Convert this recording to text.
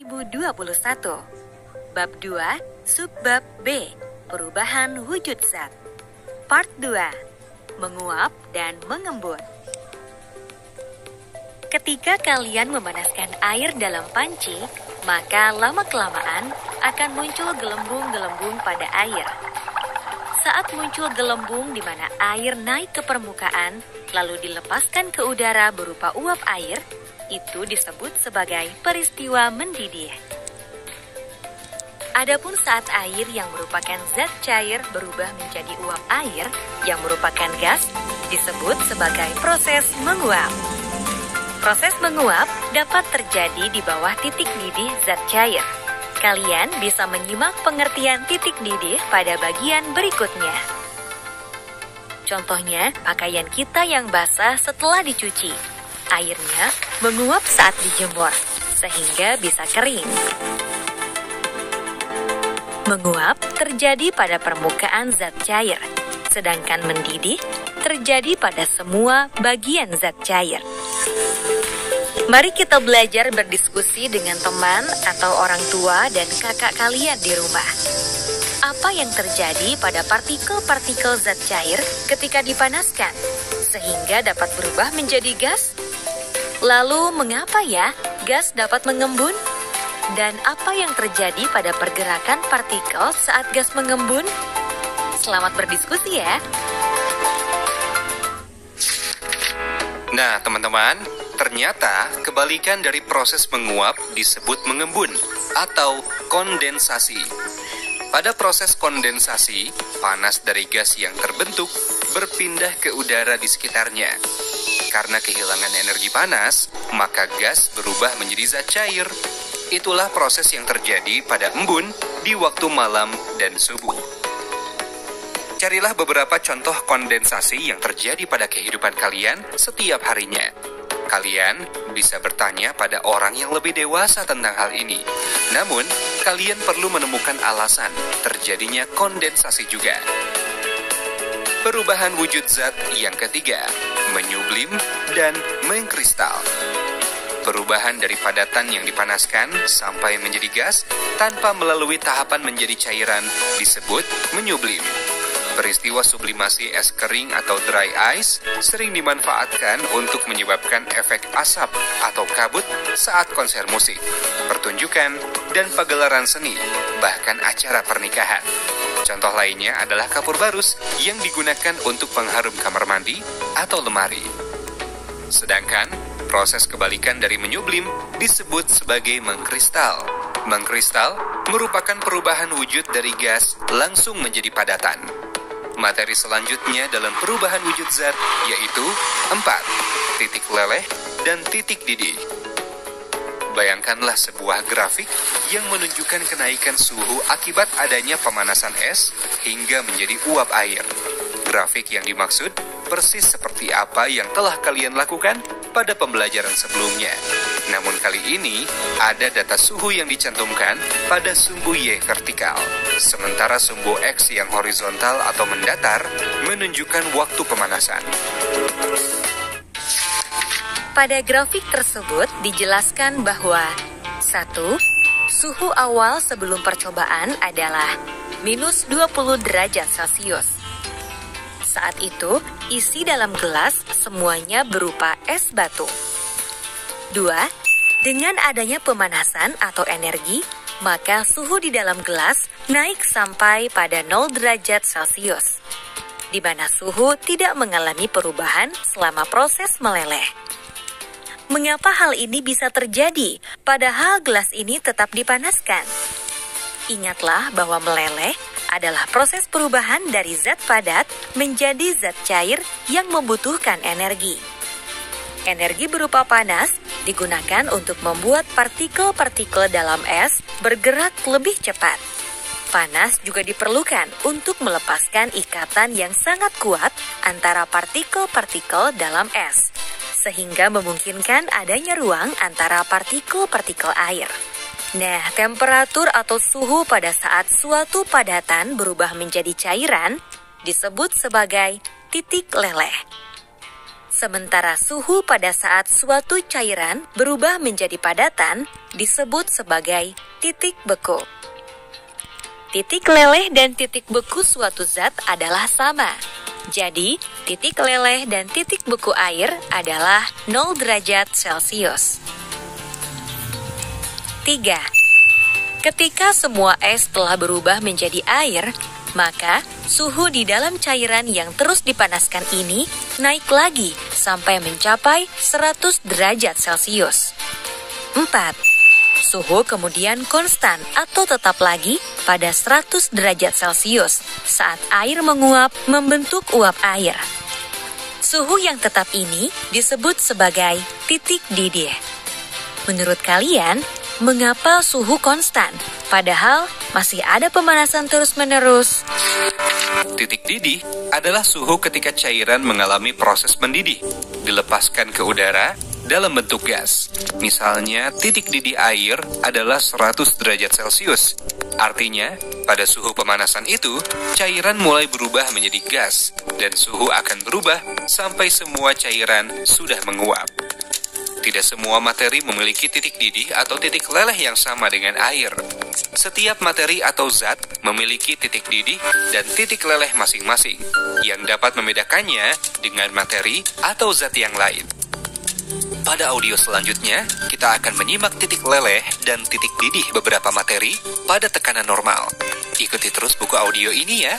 2021. Bab 2, Subbab B, Perubahan Wujud Zat. Part 2, Menguap dan Mengembun. Ketika kalian memanaskan air dalam panci, maka lama-kelamaan akan muncul gelembung-gelembung pada air. Saat muncul gelembung di mana air naik ke permukaan, lalu dilepaskan ke udara berupa uap air, itu disebut sebagai peristiwa mendidih. Adapun saat air yang merupakan zat cair berubah menjadi uap air yang merupakan gas, disebut sebagai proses menguap. Proses menguap dapat terjadi di bawah titik didih zat cair. Kalian bisa menyimak pengertian titik didih pada bagian berikutnya. Contohnya, pakaian kita yang basah setelah dicuci. Airnya menguap saat dijemur, sehingga bisa kering. Menguap terjadi pada permukaan zat cair, sedangkan mendidih terjadi pada semua bagian zat cair. Mari kita belajar berdiskusi dengan teman atau orang tua dan kakak kalian di rumah. Apa yang terjadi pada partikel-partikel zat cair ketika dipanaskan, sehingga dapat berubah menjadi gas? Lalu, mengapa ya gas dapat mengembun? Dan apa yang terjadi pada pergerakan partikel saat gas mengembun? Selamat berdiskusi ya! Nah, teman-teman, ternyata kebalikan dari proses menguap disebut mengembun atau kondensasi. Pada proses kondensasi, panas dari gas yang terbentuk berpindah ke udara di sekitarnya. Karena kehilangan energi panas, maka gas berubah menjadi zat cair. Itulah proses yang terjadi pada embun di waktu malam dan subuh. Carilah beberapa contoh kondensasi yang terjadi pada kehidupan kalian setiap harinya. Kalian bisa bertanya pada orang yang lebih dewasa tentang hal ini. Namun, kalian perlu menemukan alasan terjadinya kondensasi juga. Perubahan wujud zat yang ketiga, menyublim dan mengkristal. Perubahan dari padatan yang dipanaskan sampai menjadi gas tanpa melalui tahapan menjadi cairan disebut menyublim. Peristiwa sublimasi es kering atau dry ice sering dimanfaatkan untuk menyebabkan efek asap atau kabut saat konser musik, pertunjukan, dan pagelaran seni, bahkan acara pernikahan. Contoh lainnya adalah kapur barus yang digunakan untuk pengharum kamar mandi atau lemari. Sedangkan proses kebalikan dari menyublim disebut sebagai mengkristal. Mengkristal merupakan perubahan wujud dari gas langsung menjadi padatan. Materi selanjutnya dalam perubahan wujud zat yaitu 4, titik leleh dan titik didih. Bayangkanlah sebuah grafik yang menunjukkan kenaikan suhu akibat adanya pemanasan es hingga menjadi uap air. Grafik yang dimaksud persis seperti apa yang telah kalian lakukan pada pembelajaran sebelumnya. Namun kali ini ada data suhu yang dicantumkan pada sumbu Y vertikal, sementara sumbu X yang horizontal atau mendatar menunjukkan waktu pemanasan. Pada grafik tersebut dijelaskan bahwa 1. Suhu awal sebelum percobaan adalah minus 20 derajat Celcius. Saat itu, isi dalam gelas semuanya berupa es batu. 2. Dengan adanya pemanasan atau energi, maka suhu di dalam gelas naik sampai pada 0 derajat Celcius, di mana suhu tidak mengalami perubahan selama proses meleleh. Mengapa hal ini bisa terjadi, padahal gelas ini tetap dipanaskan? Ingatlah bahwa meleleh adalah proses perubahan dari zat padat menjadi zat cair yang membutuhkan energi. Energi berupa panas digunakan untuk membuat partikel-partikel dalam es bergerak lebih cepat. Panas juga diperlukan untuk melepaskan ikatan yang sangat kuat antara partikel-partikel dalam es, sehingga memungkinkan adanya ruang antara partikel-partikel air. Nah, temperatur atau suhu pada saat suatu padatan berubah menjadi cairan disebut sebagai titik leleh. Sementara suhu pada saat suatu cairan berubah menjadi padatan disebut sebagai titik beku. Titik leleh dan titik beku suatu zat adalah sama. Jadi, titik leleh dan titik beku air adalah 0 derajat Celcius. 3. Ketika semua es telah berubah menjadi air, maka suhu di dalam cairan yang terus dipanaskan ini naik lagi sampai mencapai 100 derajat Celcius. 4. Suhu kemudian konstan atau tetap lagi pada 100 derajat Celcius saat air menguap membentuk uap air. Suhu yang tetap ini disebut sebagai titik didih. Menurut kalian, mengapa suhu konstan, padahal masih ada pemanasan terus-menerus? Titik didih adalah suhu ketika cairan mengalami proses mendidih, dilepaskan ke udara dalam bentuk gas. Misalnya, titik didih air adalah 100 derajat Celcius. Artinya, pada suhu pemanasan itu, cairan mulai berubah menjadi gas, dan suhu akan berubah sampai semua cairan sudah menguap. Tidak semua materi memiliki titik didih atau titik leleh yang sama dengan air. Setiap materi atau zat memiliki titik didih dan titik leleh masing-masing, yang dapat membedakannya dengan materi atau zat yang lain. Pada audio selanjutnya, kita akan menyimak titik leleh dan titik didih beberapa materi pada tekanan normal. Ikuti terus buku audio ini ya.